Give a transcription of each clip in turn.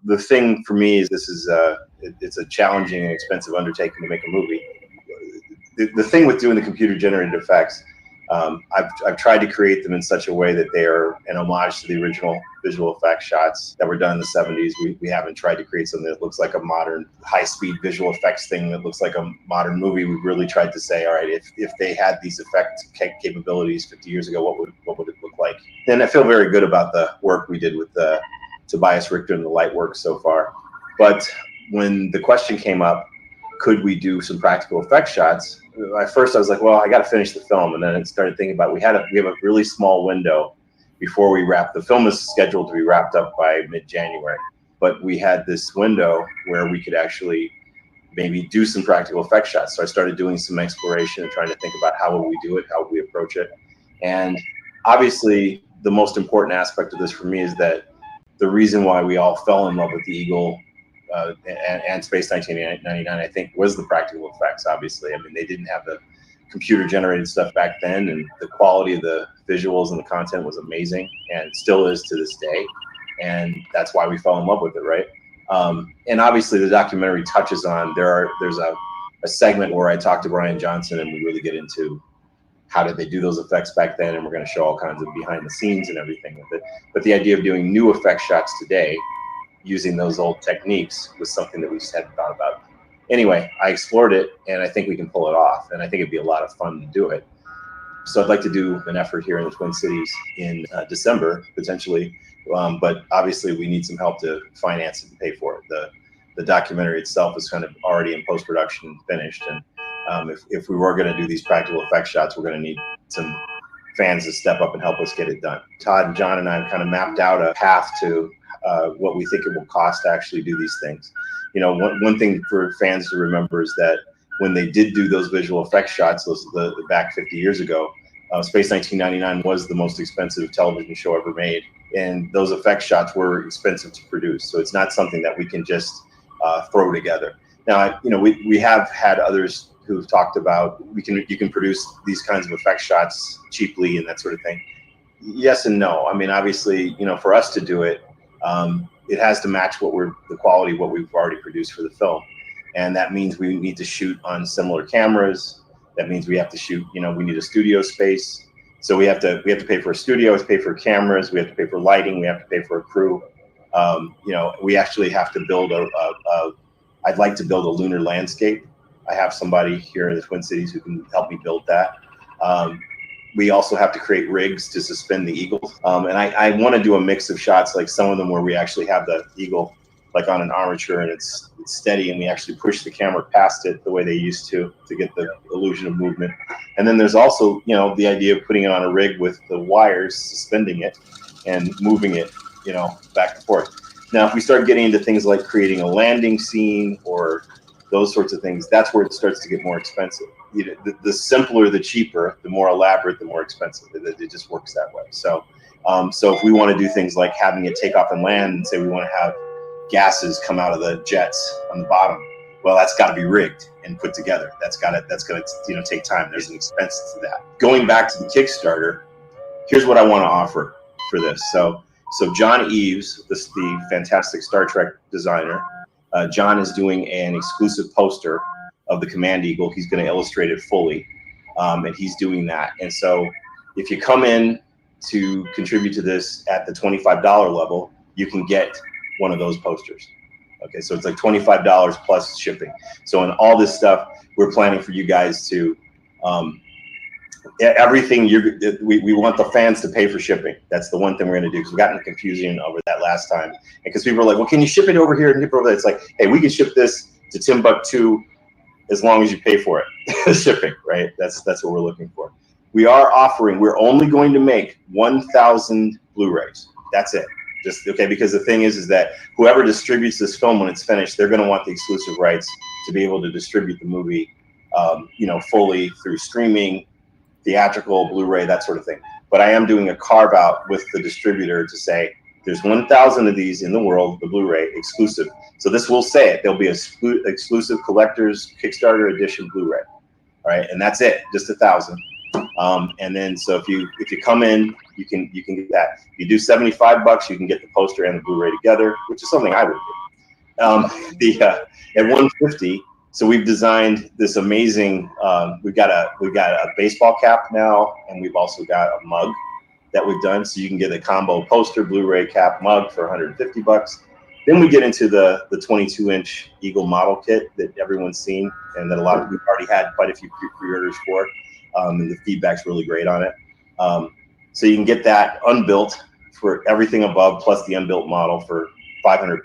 the thing for me is it's a challenging and expensive undertaking to make a movie. The thing with doing the computer generated effects, I've tried to create them in such a way that they are an homage to the original visual effects shots that were done in the 70s. We haven't tried to create something that looks like a modern high-speed visual effects thing that looks like a modern movie. We've really tried to say, all right, if they had these effect capabilities 50 years ago, what would it look like? And I feel very good about the work we did with Tobias Richter and the light work so far. But when the question came up, could we do some practical effects shots? At first I was like, well, I got to finish the film. And then I started thinking about, we have a really small window before we wrap. The film is scheduled to be wrapped up by mid-January, but we had this window where we could actually maybe do some practical effects shots. So I started doing some exploration and trying to think about how would we do it, how would we approach it. And obviously the most important aspect of this for me is that the reason why we all fell in love with the Eagle and Space 1999, I think, was the practical effects. Obviously, I mean, they didn't have the computer generated stuff back then, and the quality of the visuals and the content was amazing, and still is to this day. And that's why we fell in love with it, right? And obviously, the documentary touches on there's a segment where I talk to Brian Johnson, and we really get into how did they do those effects back then, and we're going to show all kinds of behind the scenes and everything with it. But the idea of doing new effect shots today using those old techniques was something that we just hadn't thought about. Anyway, I explored it, and I think we can pull it off, and I think it'd be a lot of fun to do it. So I'd like to do an effort here in the Twin Cities in December, potentially, but obviously we need some help to finance it and pay for it. The documentary itself is kind of already in post-production and finished, and if we were going to do these practical effects shots, we're going to need some fans to step up and help us get it done. Todd and John and I have kind of mapped out a path to what we think it will cost to actually do these things. You know, one thing for fans to remember is that when they did do those visual effects shots, the back 50 years ago, Space 1999 was the most expensive television show ever made, and those effects shots were expensive to produce. So it's not something that we can just throw together. Now, you know, we have had others who've talked about you can produce these kinds of effect shots cheaply and that sort of thing. Yes and no. I mean, obviously, you know, for us to do it, it has to match the quality of what we've already produced for the film, and that means we need to shoot on similar cameras. That means we have to shoot. You know, we need a studio space, so we have to pay for a studio, we have to pay for cameras, we have to pay for lighting, we have to pay for a crew. You know, we actually have to build I'd like to build a lunar landscape. I have somebody here in the Twin Cities who can help me build that. We also have to create rigs to suspend the Eagle. And I want to do a mix of shots, like some of them where we actually have the Eagle like on an armature and it's steady, and we actually push the camera past it the way they used to get the illusion of movement. And then there's also, you know, the idea of putting it on a rig with the wires, suspending it and moving it, you know, back and forth. Now, if we start getting into things like creating a landing scene or those sorts of things, that's where it starts to get more expensive. You know, the simpler, the cheaper, the more elaborate, the more expensive. It just works that way. So, so if we want to do things like having it take off and land, and say we want to have gases come out of the jets on the bottom, well, that's got to be rigged and put together. That's got to, you know, take time. There's an expense to that. Going back to the Kickstarter, here's what I want to offer for this. So John Eves, the fantastic Star Trek designer, John is doing an exclusive poster of the Command Eagle. He's going to illustrate it fully, and he's doing that. And so if you come in to contribute to this at the $25 level, you can get one of those posters. Okay, so it's like $25 plus shipping. So in all this stuff, we're planning for you guys to, everything we want the fans to pay for shipping. That's the one thing we're going to do, because we got into confusion over that last time. And because people were like, well, can you ship it over here and ship it over there? It's like, hey, we can ship this to Timbuktu as long as you pay for it. Shipping, right? That's what we're looking for. We're only going to make 1,000 Blu-rays. That's it. Just okay, because the thing is that whoever distributes this film when it's finished, they're going to want the exclusive rights to be able to distribute the movie, you know, fully through streaming, theatrical, Blu-ray, that sort of thing. But I am doing a carve out with the distributor to say there's 1,000 of these in the world, the Blu-ray exclusive. So this will say it. There'll be a exclusive collector's Kickstarter edition Blu-ray. All right, and that's it, just 1,000. And then so if you come in, you can get that. If you do $75, you can get the poster and the Blu-ray together, which is something I would do. At 150. So we've designed this amazing. We've got a baseball cap now, and we've also got a mug that we've done. So you can get a combo poster, Blu-ray, cap, mug for $150. Then we get into the 22-inch Eagle model kit that everyone's seen, and that we've already had quite a few pre-orders for, and the feedback's really great on it. So you can get that unbuilt for everything above, plus the unbuilt model for $500.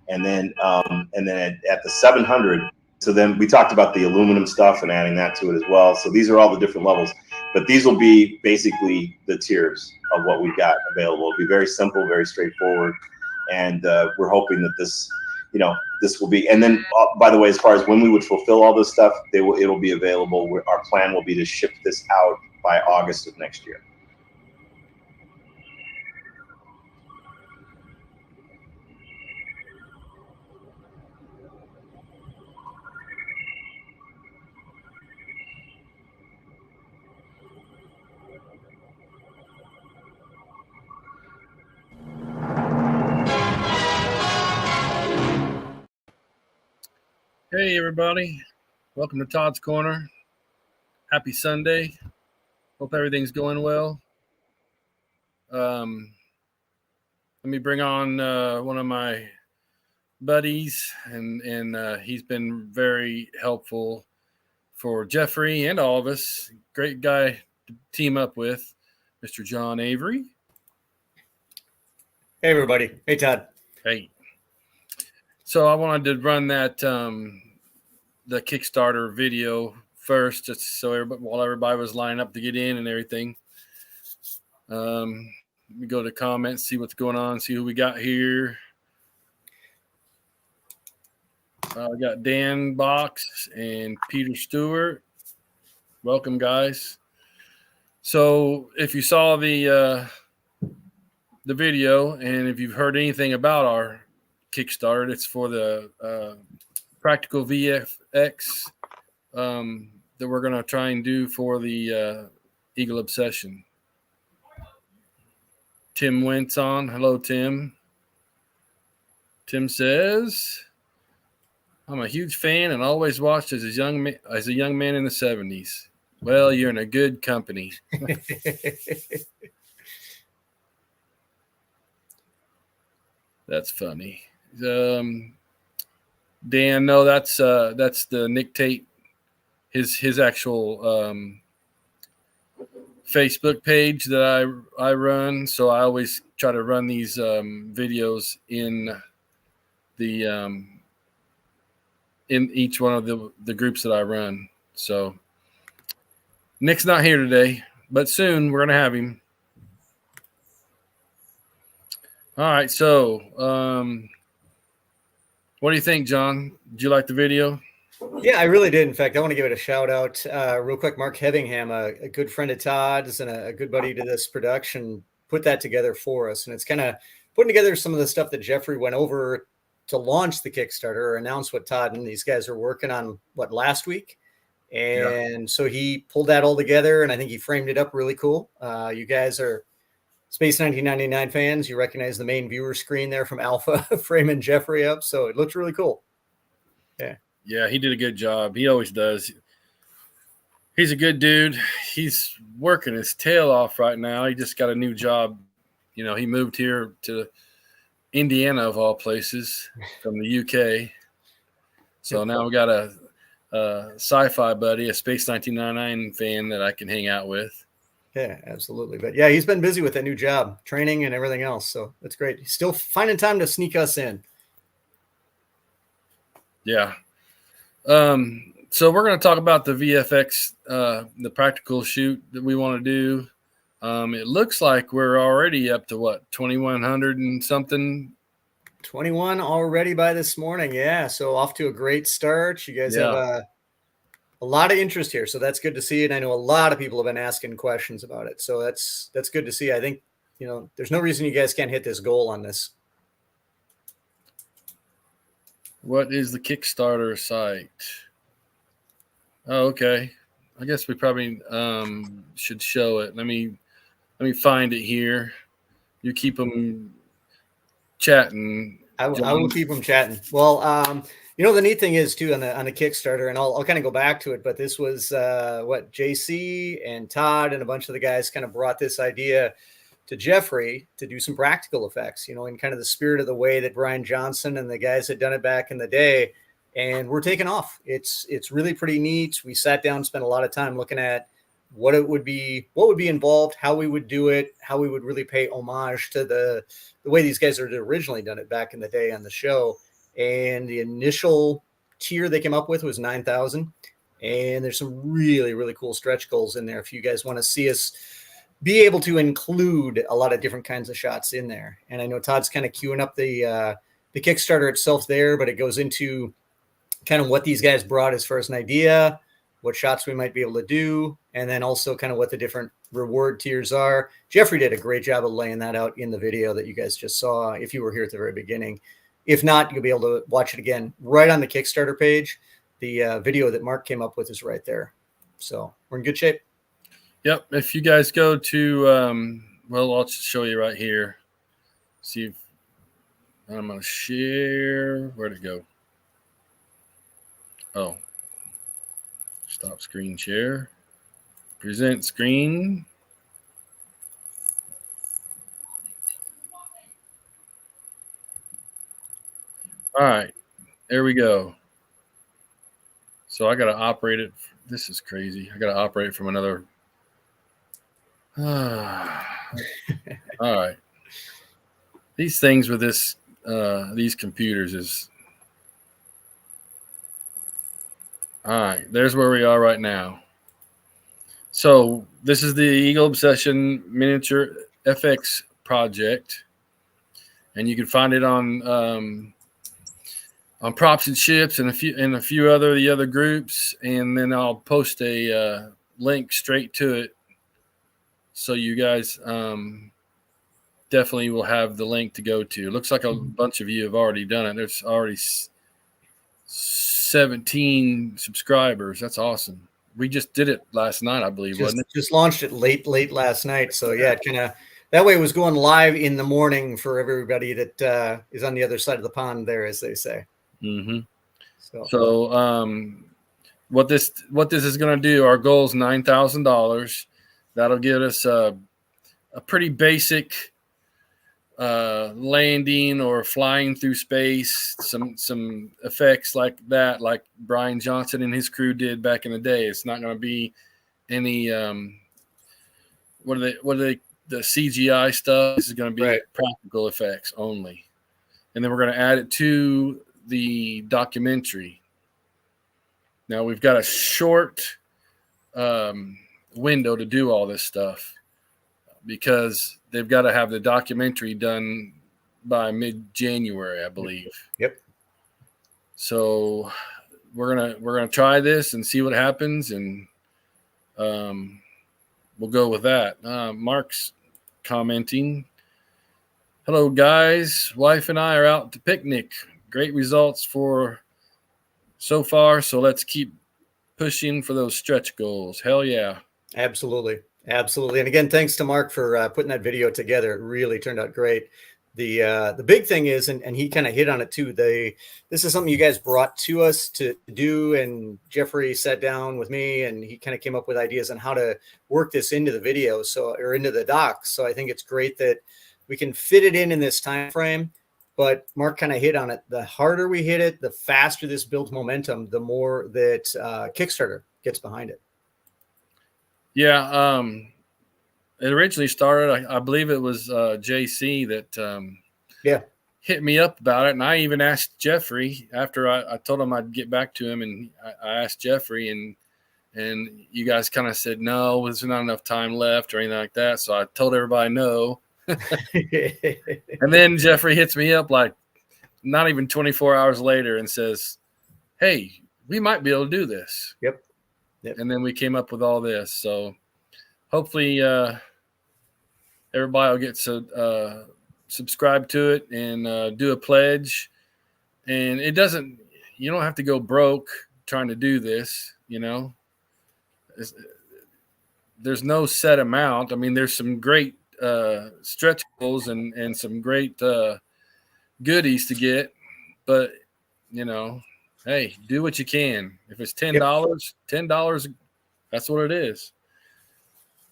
And then at the 700. So then we talked about the aluminum stuff and adding that to it as well. So these are all the different levels, but these will be basically the tiers of what we've got available. It'll be very simple, very straightforward. And we're hoping that this will be, and then by the way, as far as when we would fulfill all this stuff, it'll be available. Our plan will be to ship this out by August of next year. Hey everybody, welcome to Todd's Corner. Happy Sunday. Hope everything's going well. Let me bring on one of my buddies, and he's been very helpful for Jeffrey and all of us. Great guy to team up with, Mr. John Avery. Hey everybody. Hey Todd. Hey. So I wanted to run that the Kickstarter video first, just so while everybody was lining up to get in and everything. Let me go to comments, see what's going on, see who we got here. We got Dan Box and Peter Stewart. Welcome, guys. So if you saw the video, and if you've heard anything about our Kickstarter, it's for the practical VFX that we're going to try and do for the Eagle Obsession. Tim Wentz on. Hello, Tim. Tim says, I'm a huge fan and always watched as a young man in the 70s. Well, you're in a good company. That's funny. Dan, no, that's the Nick Tate, his actual Facebook page that I run. So I always try to run these videos in the in each one of the groups that I run. So Nick's not here today, but soon we're gonna have him. All right, so what do you think, John? Did you like the video? Yeah, I really did. In fact, I want to give it a shout out real quick. Mark Hevingham, a good friend of Todd's and a good buddy to this production, put that together for us. And it's kind of putting together some of the stuff that Jeffrey went over to launch the Kickstarter or announce what Todd and these guys are working on, last week. And so he pulled that all together, and I think he framed it up really cool. You guys are Space 1999 fans. You recognize the main viewer screen there from Alpha framing Jeffrey up. So it looks really cool. Yeah. Yeah, he did a good job. He always does. He's a good dude. He's working his tail off right now. He just got a new job. You know, he moved here to Indiana, of all places, from the UK. So now we got a sci-fi buddy, a Space 1999 fan that I can hang out with. Yeah, absolutely. But yeah, he's been busy with that new job, training and everything else. So that's great. He's still finding time to sneak us in. Yeah. So we're going to talk about the VFX, the practical shoot that we want to do. It looks like we're already up to 2,100 and something. 21 already by this morning. Yeah. So off to a great start. You guys have a lot of interest here. So that's good to see. And I know a lot of people have been asking questions about it. So that's good to see. I think, there's no reason you guys can't hit this goal on this. What is the Kickstarter site? Oh, okay. I guess we probably should show it. Let me find it here. You keep them chatting. I will keep them chatting. Well, the neat thing is too on the Kickstarter, and I'll kind of go back to it, but this was what JC and Todd and a bunch of the guys kind of brought this idea to Jeffrey to do some practical effects, in kind of the spirit of the way that Brian Johnson and the guys had done it back in the day. And we're taking off. It's really pretty neat. We sat down, spent a lot of time looking at what would be involved, how we would do it, how we would really pay homage to the way these guys had originally done it back in the day on the show. And the initial tier they came up with was 9,000. And there's some really, really cool stretch goals in there. If you guys want to see us be able to include a lot of different kinds of shots in there. And I know Todd's kind of queuing up the Kickstarter itself there, but it goes into kind of what these guys brought as far as an idea, what shots we might be able to do, and then also kind of what the different reward tiers are. Jeffrey did a great job of laying that out in the video that you guys just saw, if you were here at the very beginning. If not, you'll be able to watch it again right on the Kickstarter page. The video that Mark came up with is right there. So we're in good shape. Yep. If you guys go to, I'll just show you right here. See if I'm going to share. Where'd it go? Oh, stop screen share. Present screen. All right. There we go. So I got to operate it. This is crazy. I got to operate it from another. All right. These things with these computers is. All right. There's where we are right now. So this is the Eagle Obsession miniature FX project, and you can find it on Props and Ships and a few other groups, and then I'll post a link straight to it, so you guys definitely will have the link to go to. It looks like a bunch of you have already done it. There's already 17 subscribers. That's awesome. We just did it last night, I believe, wasn't it? Just launched it late last night. So yeah, that way it was going live in the morning for everybody that is on the other side of the pond there, as they say. Mm-hmm. So what this is going to do, our goal is $9,000. That'll get us a pretty basic landing or flying through space, some effects like that, like Brian Johnson and his crew did back in the day. It's not going to be any what are they the CGI stuff. This is going to be practical effects only, and then we're going to add it to the documentary. Now we've got a short window to do all this stuff, because they've got to have the documentary done by mid-January, I believe. Yep. So we're gonna try this and see what happens, and we'll go with that. Mark's commenting, "Hello guys, wife and I are out to picnic. Great results so far. So let's keep pushing for those stretch goals. Hell yeah!" Absolutely. And again, thanks to Mark for putting that video together. It really turned out great. The big thing is, and he kind of hit on it too, this is something you guys brought to us to do, and Jeffrey sat down with me and he kind of came up with ideas on how to work this into the video, or into the docs. So I think it's great that we can fit it in this time frame. But Mark kind of hit on it. The harder we hit it, the faster this builds momentum, the more that Kickstarter gets behind it. Yeah, it originally started, I believe it was JC that hit me up about it, and I even asked Jeffrey after I told him I'd get back to him, and I asked Jeffrey, and you guys kind of said no, there's not enough time left or anything like that, so I told everybody no. And then Jeffrey hits me up like not even 24 hours later and says, "Hey, we might be able to do this." Yep. And then we came up with all this. So hopefully everybody will get to subscribe to it and do a pledge. And you don't have to go broke trying to do this, there's no set amount. I mean, there's some great stretch goals and some great goodies to get, but you know, hey, do what you can. If it's $10, that's what it is.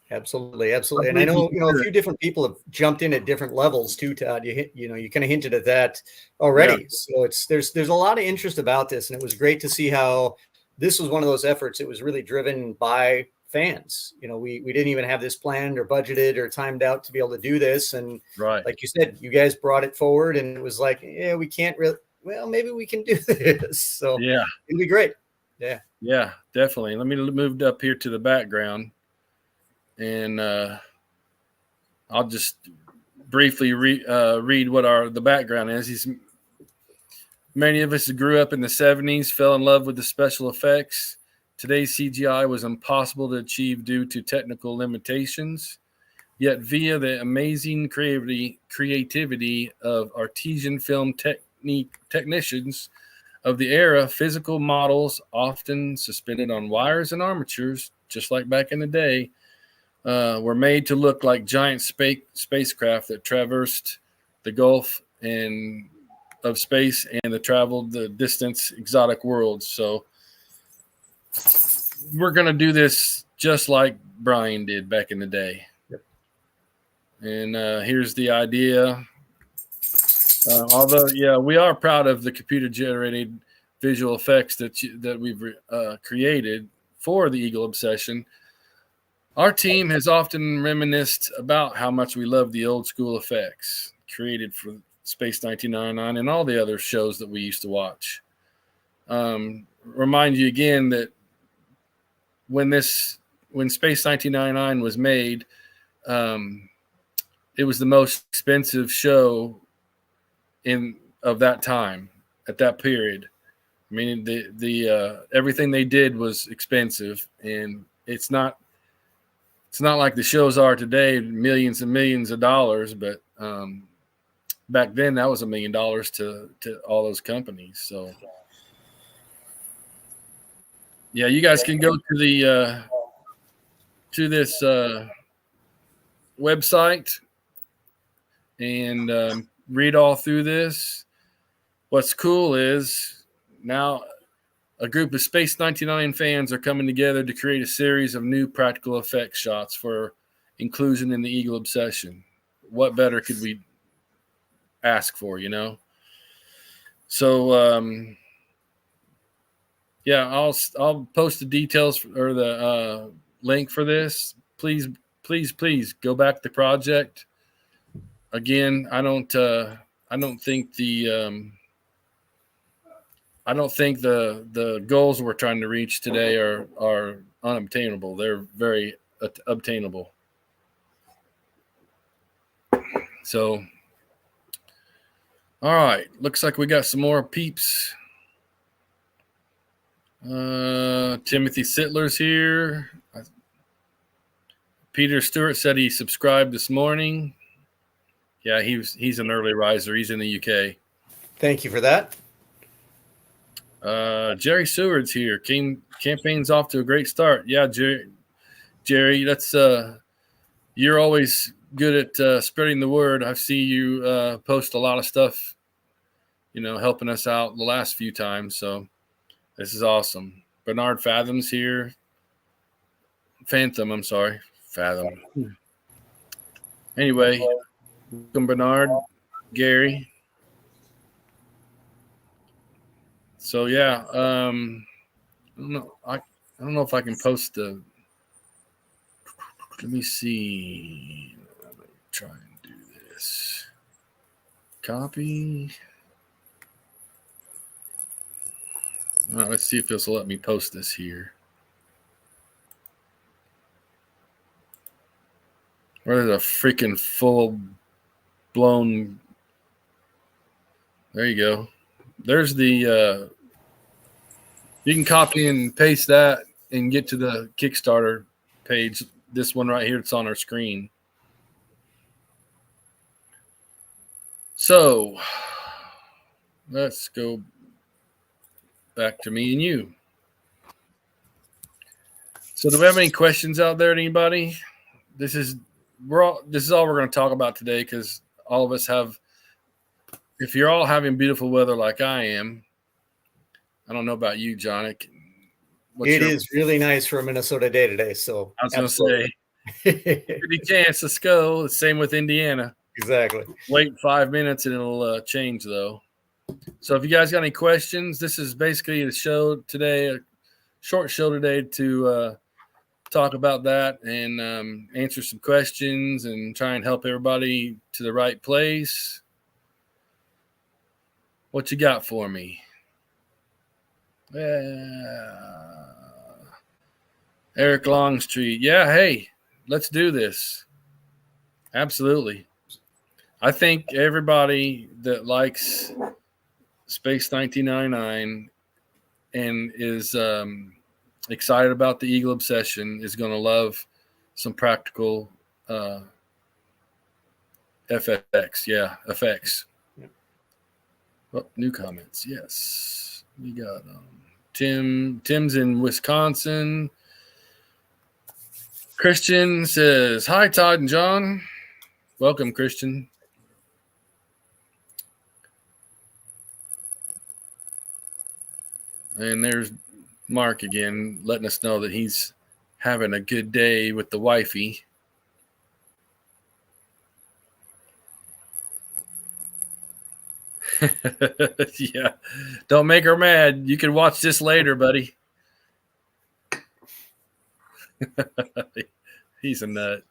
Absolutely. And I know, a few different people have jumped in at different levels too, Todd. You kind of hinted at that already. Yeah. So there's a lot of interest about this, and it was great to see how this was one of those efforts. It was really driven by fans. We didn't even have this planned or budgeted or timed out to be able to do this. And right, like you said, you guys brought it forward, and it was like, yeah, we can't really. Well, maybe we can do this. So yeah, it'd be great. Yeah, definitely. Let me move up here to the background. And I'll just briefly read what the background is. Many of us grew up in the 70s, fell in love with the special effects. Today's CGI was impossible to achieve due to technical limitations. Yet via the amazing creativity of artisan film technicians of the era, physical models, often suspended on wires and armatures, just like back in the day, were made to look like giant spacecraft that traversed the gulf of space and traveled the distance exotic worlds. So we're going to do this just like Brian did back in the day. Yep. And here's the idea. Although, yeah, we are proud of the computer-generated visual effects that we've created for the Eagle Obsession. Our team has often reminisced about how much we love the old school effects created for Space 1999 and all the other shows that we used to watch. Remind you again that when Space 1999 was made, it was the most expensive show of that time at that period. I mean, the everything they did was expensive, and it's not like the shows are today, millions and millions of dollars, but back then that was $1 million to all those companies. So yeah, you guys can go to this website and read all through this. What's cool is now a group of Space 99 fans are coming together to create a series of new practical effects shots for inclusion in the Eagle Obsession. What better could we ask for, So, yeah, I'll post the details or the link for this. Please go back to the project. Again, I don't think the goals we're trying to reach today are unobtainable. They're very obtainable. So, all right. Looks like we got some more peeps. Timothy Sittler's here. Peter Stewart said he subscribed this morning. Yeah, he's an early riser. He's in the UK. Thank you for that. Jerry Seward's here. Campaign's off to a great start. Yeah, Jerry, that's you're always good at spreading the word. I see you post a lot of stuff, helping us out the last few times. So this is awesome. Bernard Fathom's here. Fathom. Anyway, welcome Bernard, Gary. So yeah, I don't know if I can post the. Let me see. Let me try and do this. Copy. All right, let's see if this will let me post this here. Where's a freaking full-blown? There you go. There's the. You can copy and paste that and get to the Kickstarter page. This one right here, it's on our screen. So let's go back to me and you. So do we have any questions out there, anybody? This is all we're going to talk about today, because all of us have, if you're all having beautiful weather like I am, I don't know about you, John. It is really nice for a Minnesota day today. So I was going to say, pretty chance, let's go. Same with Indiana. Exactly. Wait 5 minutes and it'll change, though. So if you guys got any questions, this is basically a show today, a short show today to talk about that and answer some questions and try and help everybody to the right place. What you got for me? Eric Longstreet. Yeah, hey, let's do this. Absolutely. I think everybody that likes Space 1999 and is excited about the Eagle Obsession is going to love some practical FX. Yeah, effects. Yep. Oh, new comments. Yes. We got Tim's in Wisconsin. Christian says, hi, Todd and John. Welcome, Christian. And there's Mark again, letting us know that he's having a good day with the wifey. Yeah. Don't make her mad. You can watch this later, buddy. He's a nut.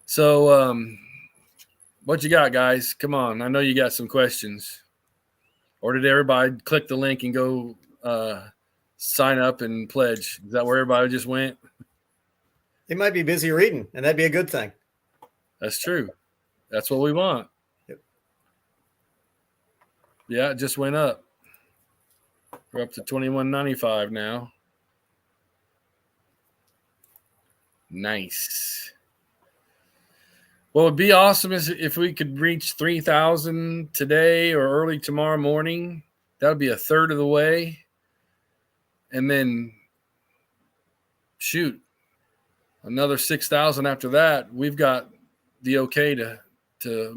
So, what you got, guys? Come on. I know you got some questions. Or did everybody click the link and go sign up and pledge? Is that where everybody just went? They might be busy reading, and that'd be a good thing. That's true. That's what we want. Yep. Yeah, it just went up. We're up to $21.95 now. Nice. What would be awesome is if we could reach 3,000 today or early tomorrow morning. That would be a third of the way. And then, shoot, another 6,000 after that. We've got the okay to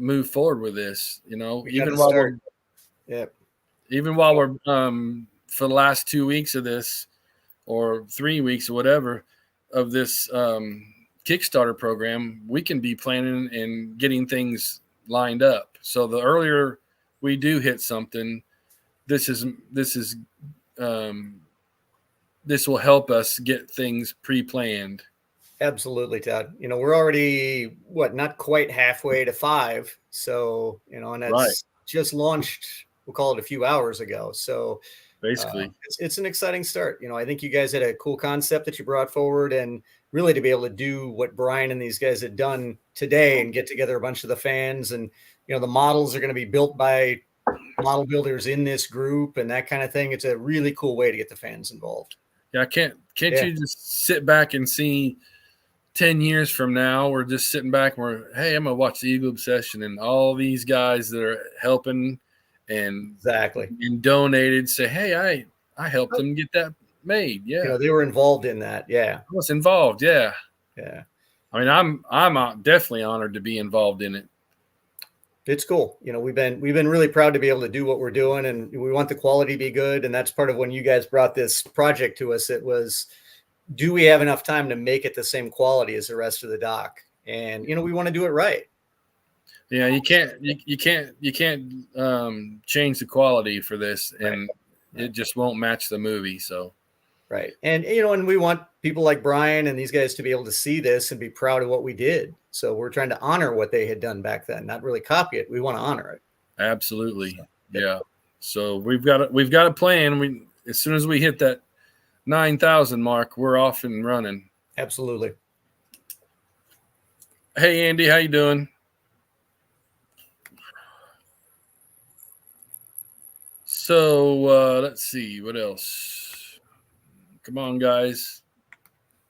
move forward with this. You know, even while we're for the last 2 weeks of this, or 3 weeks or whatever of this Kickstarter program, we can be planning and getting things lined up. So the earlier we do hit something, this will help us get things pre-planned. Absolutely, Todd. You know, we're already not quite halfway to 5. So, you know, and that's just launched, we'll call it a few hours ago. So basically it's an exciting start. You know, I think you guys had a cool concept that you brought forward, and really to be able to do what Brian and these guys had done today and get together a bunch of the fans, and, you know, the models are going to be built by model builders in this group and that kind of thing. It's a really cool way to get the fans involved. Yeah. Can't you just sit back and see 10 years from now, we're just sitting back and we're, hey, I'm going to watch the Eagle Obsession, and all these guys that are helping and donated say, hey, I helped them get that made. Yeah. You know, they were involved in that. Yeah. I was involved. Yeah. Yeah. I mean, I'm definitely honored to be involved in it. It's cool. You know, we've been really proud to be able to do what we're doing, and we want the quality to be good. And that's part of when you guys brought this project to us. It was, do we have enough time to make it the same quality as the rest of the doc? And, you know, we want to do it right. Yeah, you can't change the quality for this, and it just won't match the movie. So, right. And, you know, and we want people like Brian and these guys to be able to see this and be proud of what we did. So we're trying to honor what they had done back then, not really copy it. We want to honor it. Absolutely. Yeah. So we've got a plan. As soon as we hit that 9,000 mark, we're off and running. Absolutely. Hey, Andy, how you doing? So let's see what else. Come on, guys.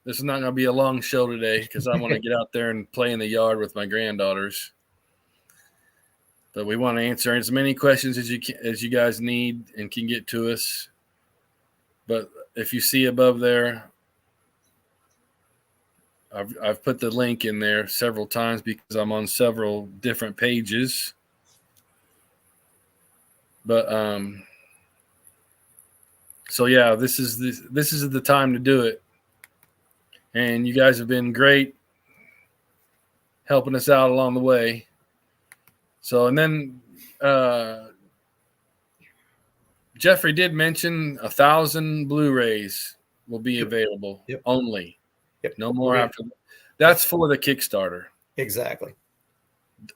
This is not going to be a long show today because I want to get out there and play in the yard with my granddaughters. But we want to answer as many questions as you guys need and can get to us. But if you see above there, I've put the link in there several times because I'm on several different pages. But so yeah, this is the time to do it. And you guys have been great helping us out along the way. So, and then Jeffrey did mention 1,000 Blu-rays will be available only. Yep. No more after. That's for the Kickstarter. Exactly.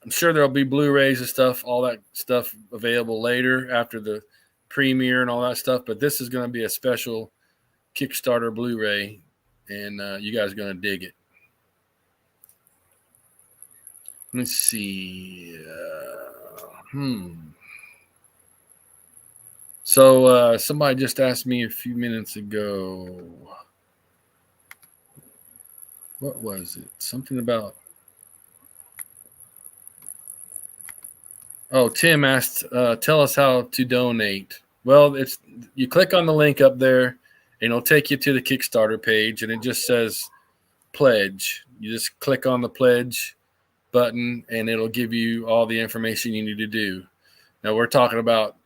I'm sure there'll be Blu-rays and stuff, all that stuff available later after the premiere and all that stuff. But this is going to be a special Kickstarter Blu-ray, and you guys are going to dig it. Let me see. So somebody just asked me a few minutes ago. What was it? Something about. Oh, Tim asked, tell us how to donate. Well, you click on the link up there, and it'll take you to the Kickstarter page, and it just says pledge. You just click on the pledge button, and it'll give you all the information you need to do. Now, we're talking about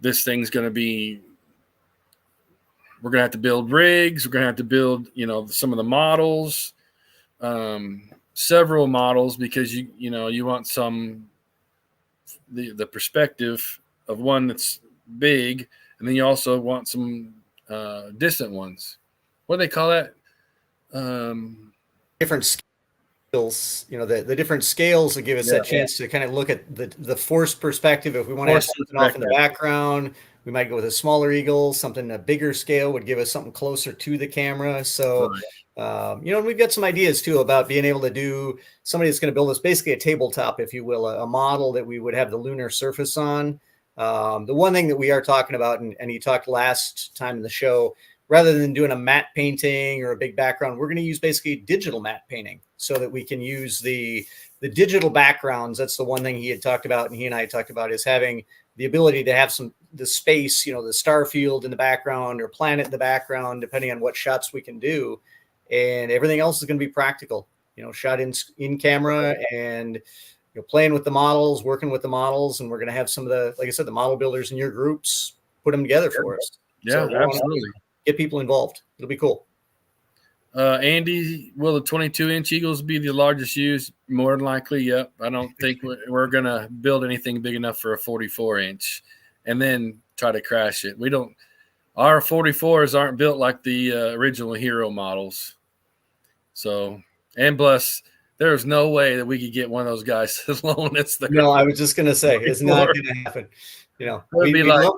this thing's going to be, we're going to have to build rigs. We're going to have to build, some of the models, several models, because you want some, the perspective of one that's big, and then you also want some distant ones. What do they call that? Different scales. The different scales will give us that chance to kind of look at the force perspective. If we want to have something off in the background, we might go with a smaller eagle. Something a bigger scale would give us something closer to the camera. So, we've got some ideas too about being able to do somebody that's going to build us basically a tabletop, if you will, a model that we would have the lunar surface on. The one thing that we are talking about, and you talked last time in the show, rather than doing a matte painting or a big background, we're going to use basically digital matte painting so that we can use the digital backgrounds. That's the one thing he had talked about, and he and I talked about, is having the ability to have the space, the star field in the background or planet in the background, depending on what shots we can do. And everything else is going to be practical, shot in camera, and playing with the models, working with the models. And we're going to have some of the, like I said, the model builders in your groups put them together for us. Yeah, so absolutely. Get people involved. It'll be cool. Andy, will the 22-inch Eagles be the largest used? More than likely, yep. I don't think we're going to build anything big enough for a 44-inch and then try to crash it. Our 44s aren't built like the original Hero models. So, and plus, there's no way that we could get one of those guys to loan us there. No, I was just going to say, it's not going to happen. We'd be like,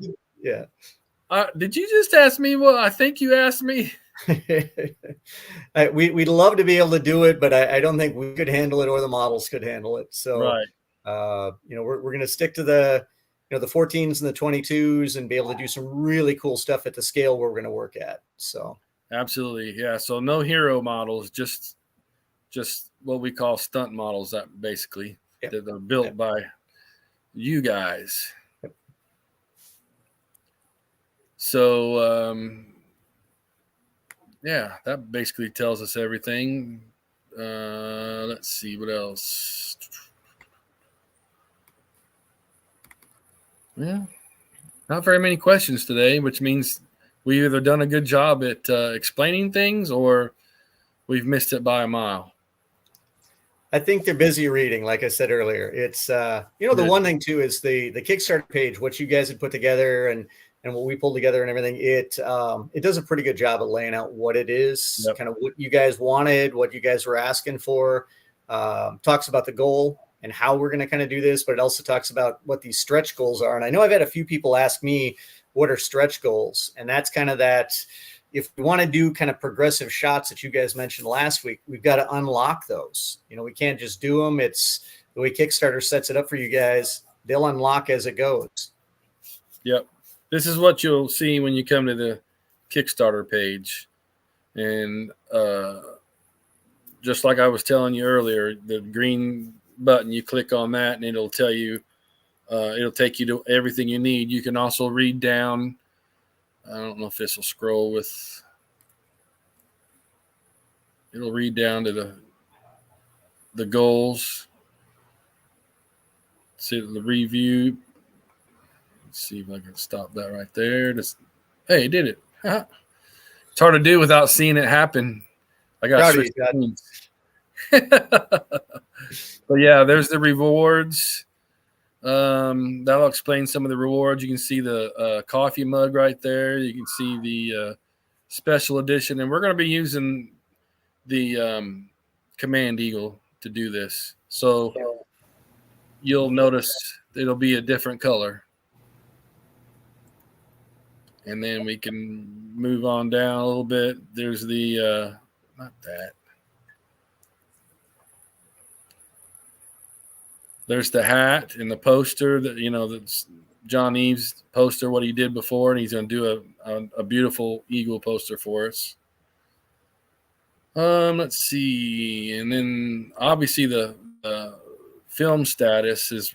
did you just ask me what I think you asked me? We'd love to be able to do it, but I don't think we could handle it or the models could handle it. So, we're going to stick to the 14s and the 22s and be able to do some really cool stuff at the scale we're going to work at. So, absolutely. Yeah. So no Hero models, just what we call stunt models, that basically that are built by you guys. Yep. So, that basically tells us everything. Let's see what else. Yeah, not very many questions today, which means we've either done a good job at explaining things or we've missed it by a mile. I think they're busy reading, like I said earlier. It's the one thing too is the Kickstarter page, what you guys had put together and what we pulled together and everything. It does a pretty good job of laying out what it is, kind of what you guys wanted, what you guys were asking for. Talks about the goal and how we're going to kind of do this, but it also talks about what these stretch goals are. And I know I've had a few people ask me, what are stretch goals? And that's kind of that, if we want to do kind of progressive shots that you guys mentioned last week, we've got to unlock those. We can't just do them. It's the way Kickstarter sets it up for you guys. They'll unlock as it goes. Yep. This is what you'll see when you come to the Kickstarter page. And just like I was telling you earlier, the green button, you click on that and it'll tell you, it'll take you to everything you need. You can also read down I don't know if this will scroll with. It'll read down to the goals. See the review. Let's see if I can stop that right there. Hey, it did it. It's hard to do without seeing it happen. I got switch screens. But yeah, there's the rewards. That'll explain some of the rewards. You can see the coffee mug right there. You can see the special edition, and we're going to be using the Command Eagle to do this. So you'll notice it'll be a different color. And then we can move on down a little bit. There's the, not that. There's the hat and the poster that, that's John Eves poster, what he did before. And he's going to do a beautiful eagle poster for us. Let's see. And then obviously the film status is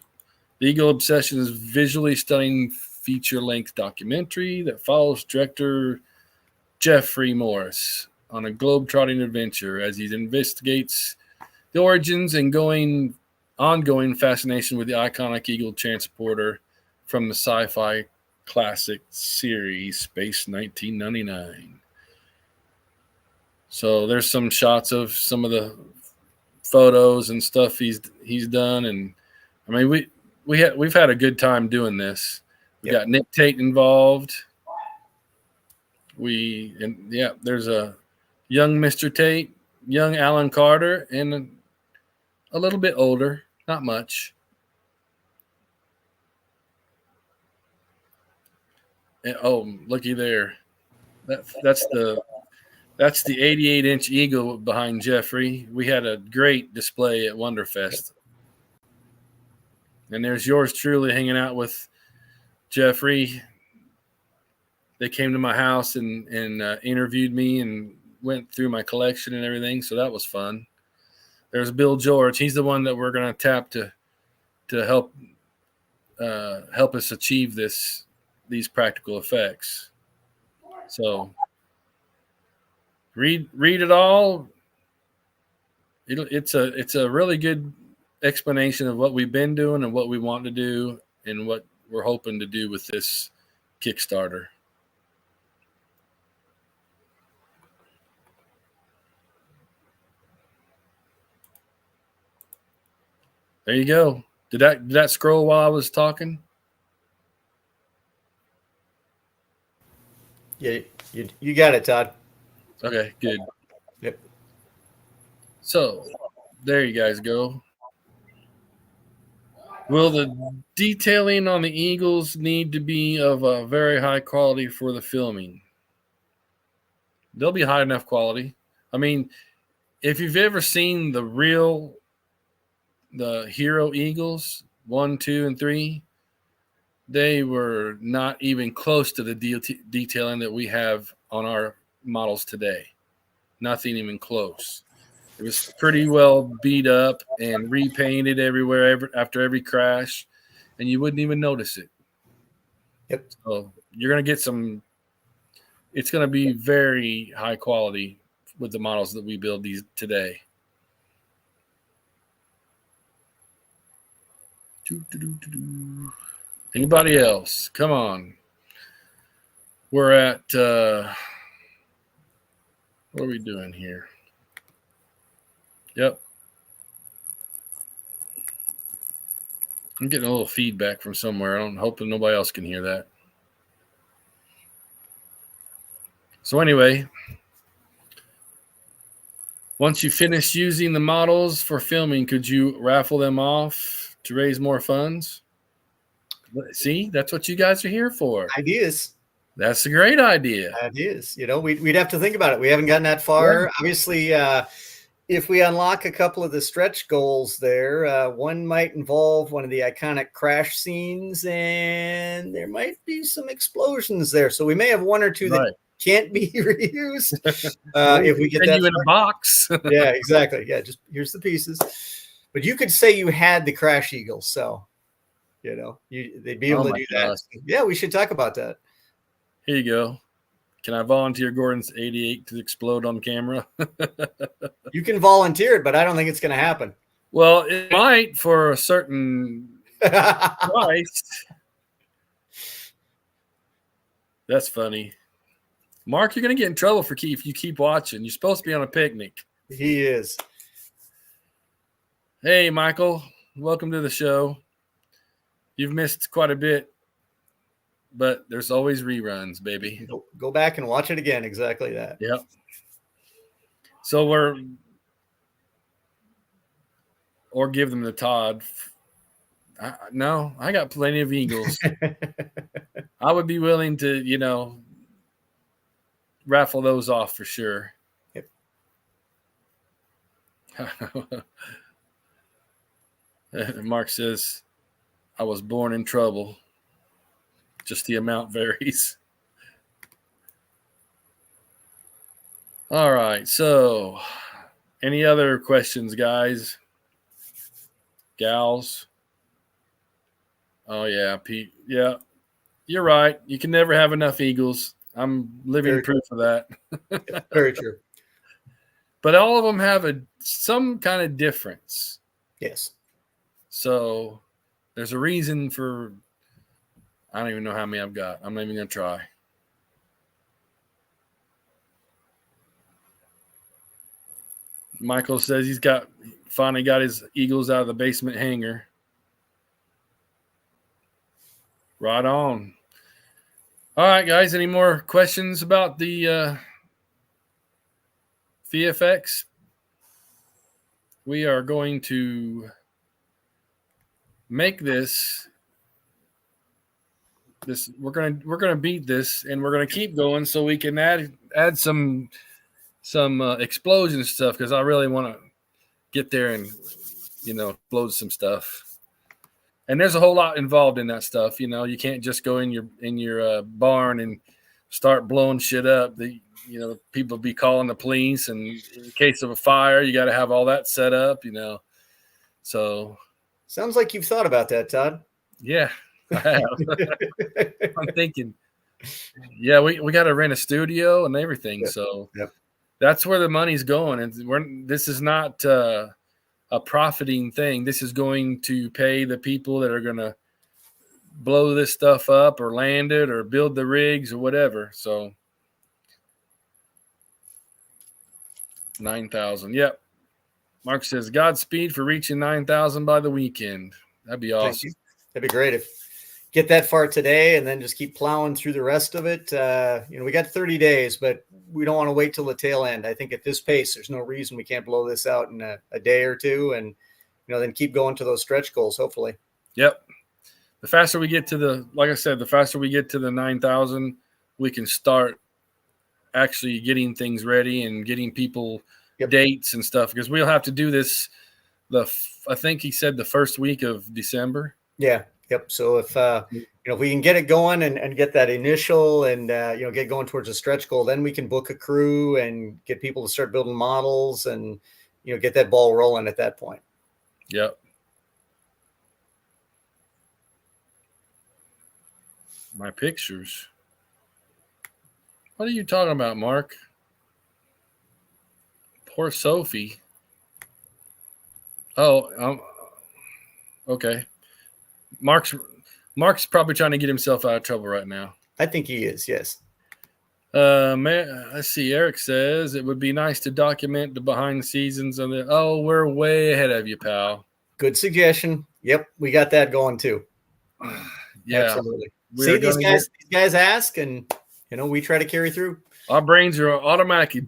The Eagle Obsession is visually stunning feature-length documentary that follows director Jeffrey Morris on a globe-trotting adventure as he investigates the origins and ongoing fascination with the iconic Eagle transporter from the sci-fi classic series Space 1999. So there's some shots of some of the photos and stuff he's done, and I mean we've had a good time doing this. We got Nick Tate involved. There's a young Mr. Tate, young Alan Carter, and a little bit older, not much. And, oh, looky there. That's the 88-inch Eagle behind Jeffrey. We had a great display at Wonderfest. And there's yours truly hanging out with Jeffrey. They came to my house and interviewed me and went through my collection and everything, so that was fun. There's Bill George. He's the one that we're going to tap to help us achieve these practical effects. So read it all. It's a really good explanation of what we've been doing and what we want to do and what we're hoping to do with this Kickstarter. There you go. Did that scroll while I was talking? Yeah, you got it, Todd. Okay, good. Yep. So there you guys go. Will the detailing on the Eagles need to be of a very high quality for the filming? They'll be high enough quality. I mean, if you've ever seen the Hero Eagles 1, 2, and 3, they were not even close to the detailing that we have on our models today. Nothing even close. It was pretty well beat up and repainted everywhere after every crash, and you wouldn't even notice it. Yep. So you're going to get it's going to be very high quality with the models that we build these today. Anybody else? Come on. We're at, what are we doing here? Yep. I'm getting a little feedback from somewhere. I'm hoping nobody else can hear that. So anyway, once you finish using the models for filming, could you raffle them off to raise more funds? See, that's what you guys are here for. Ideas. That's a great idea. That is. We'd have to think about it. We haven't gotten that far. Yeah. Obviously, if we unlock a couple of the stretch goals there, one might involve one of the iconic crash scenes, and there might be some explosions there. So we may have one or two that can't be reused if we get that in a box. Yeah, exactly. Yeah, just here's the pieces. But you could say you had the Crash Eagles, so they'd be able to do that. Yeah, we should talk about that. Here you go. Can I volunteer Gordon's 88 to explode on camera? You can volunteer it, but I don't think it's going to happen. Well, it might for a certain price. That's funny. Mark, you're going to get in trouble if you keep watching. You're supposed to be on a picnic. He is. Hey, Michael. Welcome to the show. You've missed quite a bit, but there's always reruns, baby. Go back and watch it again. Exactly that. Yep. So or give them to Todd. No, I got plenty of Eagles. I would be willing to, raffle those off for sure. Yep. Mark says, I was born in trouble. Just the amount varies. All right. So, any other questions, guys? Gals? Oh, yeah, Pete. Yeah, you're right. You can never have enough Eagles. I'm living proof of that. Very true. But all of them have some kind of difference. Yes. So there's a reason for, I don't even know how many I've got. I'm not even going to try. Michael says he's finally got his Eagles out of the basement hangar. Right on. All right, guys. Any more questions about the VFX? We are going to make this. We're gonna beat this, and we're gonna keep going so we can add some explosion stuff, because I really want to get there and explode some stuff. And there's a whole lot involved in that stuff. You can't just go in your barn and start blowing shit up. People be calling the police, and in case of a fire, you got to have all that set up. So sounds like you've thought about that, Todd. Yeah, I have. I'm thinking. Yeah, we got to rent a studio and everything. Yep. So that's where the money's going, and this is not a profiting thing. This is going to pay the people that are going to blow this stuff up or land it or build the rigs or whatever. So 9,000. Yep. Mark says, Godspeed for reaching 9,000 by the weekend. That'd be awesome. That'd be great if get that far today and then just keep plowing through the rest of it. We got 30 days, but we don't want to wait till the tail end. I think at this pace, there's no reason we can't blow this out in a day or two, and then keep going to those stretch goals, hopefully. Yep. The faster we get to the faster we get to the 9,000, we can start actually getting things ready and getting people dates and stuff, because we'll have to do this I think he said the first week of December. Yeah. Yep. So if we can get it going and get that initial and get going towards a stretch goal, then we can book a crew and get people to start building models and get that ball rolling at that point. Yep. My pictures. What are you talking about, Mark? Poor Sophie. Oh, okay. Mark's probably trying to get himself out of trouble right now. I think he is, yes. Let's see. Eric says it would be nice to document the behind the scenes of the. Oh, we're way ahead of you, pal. Good suggestion. Yep, we got that going too. Yeah, absolutely. See, these guys ask, and we try to carry through. Our brains are automatically.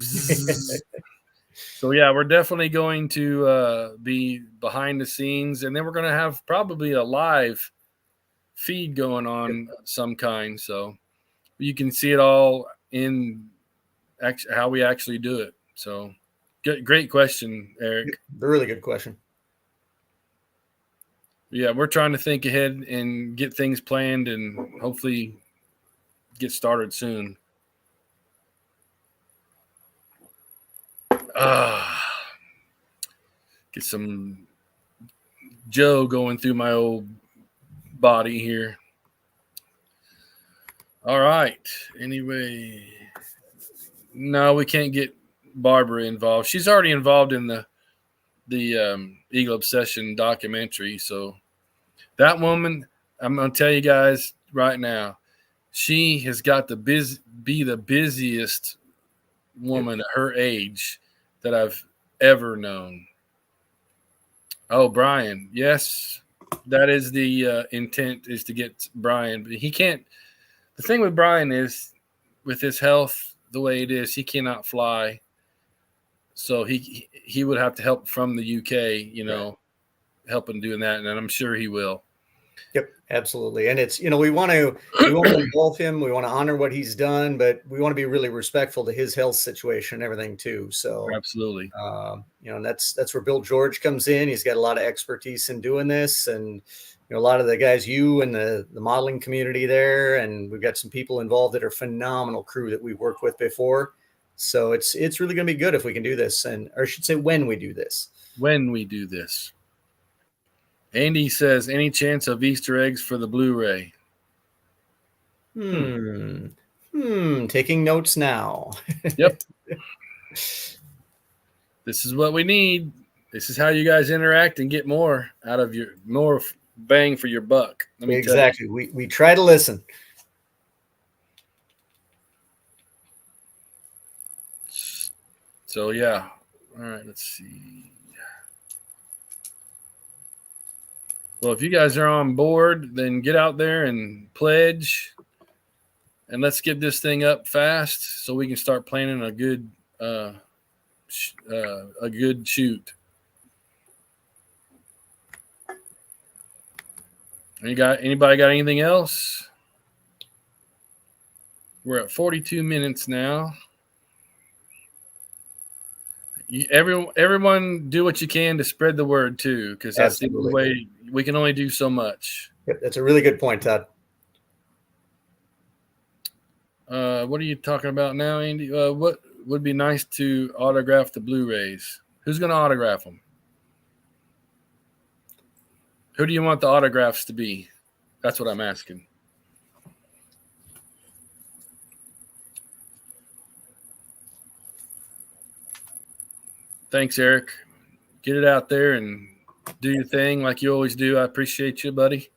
So yeah, we're definitely going to be behind the scenes, and then we're going to have probably a live feed going on some kind, so you can see it all in how we actually do it. So, great question, Eric. Really good question. Yeah, we're trying to think ahead and get things planned, and hopefully get started soon. Get some Joe going through my old body here. All right. Anyway, no, we can't get Barbara involved. She's already involved in the Eagle Obsession documentary. So that woman, I'm going to tell you guys right now, she has got to be the busiest woman at her age that I've ever known. Oh, Brian. Yes, that is the intent, is to get Brian. But he can't. The thing with Brian is, with his health the way it is, he cannot fly. So he would have to help from the UK, helping doing that, and I'm sure he will. Yep, absolutely. And it's, we want to involve him. We want to honor what he's done, but we want to be really respectful to his health situation and everything too. So absolutely. And that's where Bill George comes in. He's got a lot of expertise in doing this, and a lot of the guys, you and the modeling community there, and we've got some people involved that are phenomenal crew that we've worked with before. So it's really going to be good if we can do this, or I should say when we do this. When we do this. Andy says, any chance of Easter eggs for the Blu-ray? Taking notes now. Yep. This is what we need. This is how you guys interact and get more out of more bang for your buck. Exactly. We try to listen. So, yeah. All right, let's see. Well, if you guys are on board, then get out there and pledge, and let's get this thing up fast so we can start planning a good shoot. Anybody got anything else? We're at 42 minutes now. Everyone do what you can to spread the word too, because that's the way. We can only do so much. Yep, that's a really good point, Todd. What are you talking about now, Andy? What would be nice to autograph the Blu-rays? Who's going to autograph them? Who do you want the autographs to be? That's what I'm asking. Thanks, Eric. Get it out there and do your thing like you always do. I appreciate you, buddy.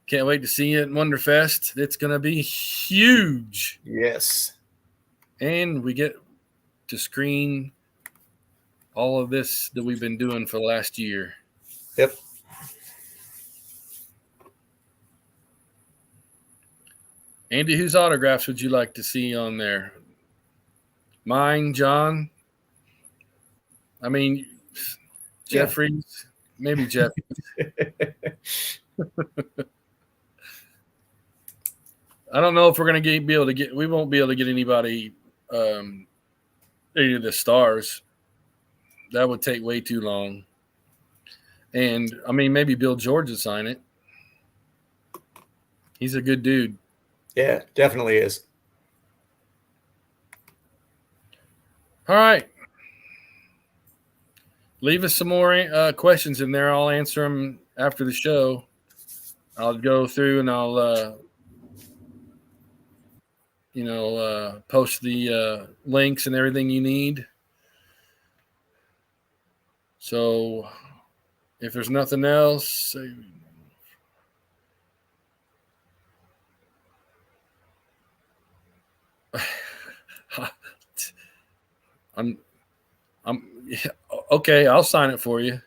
Can't wait to see you at Wonderfest. It's going to be huge. Yes. And we get to screen all of this that we've been doing for the last year. Yep. Andy, whose autographs would you like to see on there? Mine, John? I mean, Jeffrey's? Maybe Jeffrey's. I don't know if we're going to be able to get – we won't be able to get anybody, any of the stars. That would take way too long. And, I mean, maybe Bill George would sign it. He's a good dude. Yeah, definitely is. All right. Leave us some more questions in there. I'll answer them after the show. I'll go through and I'll post the links and everything you need. So if there's nothing else, okay, I'll sign it for you.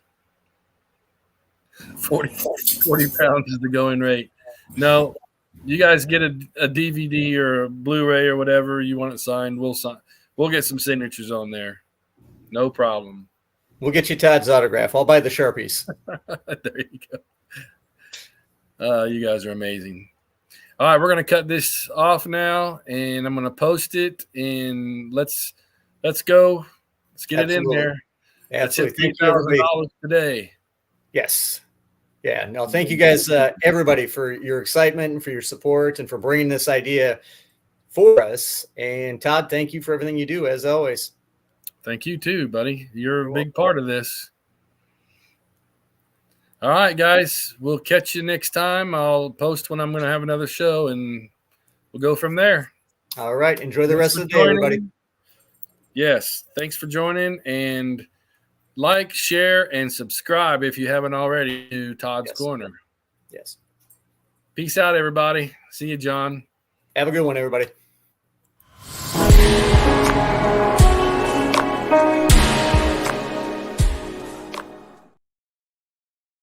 40 pounds is the going rate. No, you guys get a DVD or a Blu-ray or whatever you want it signed. We'll get some signatures on there. No problem. We'll get you Todd's autograph. I'll buy the Sharpies. There you go. You guys are amazing. All right, we're going to cut this off now, and I'm going to post it, and let's go. Let's get it in there. Absolutely. That's $3,000 today. Yes. Yeah. No, thank you guys, everybody, for your excitement and for your support and for bringing this idea for us. And Todd, thank you for everything you do, as always. Thank you too, buddy. You're a big part of this. All right, guys. We'll catch you next time. I'll post when I'm going to have another show, and we'll go from there. All right. Enjoy the rest of the day, everybody. Yes. Thanks for joining, and like, share, and subscribe if you haven't already to Todd's Corner. Yes. Peace out, everybody. See you, John. Have a good one, everybody.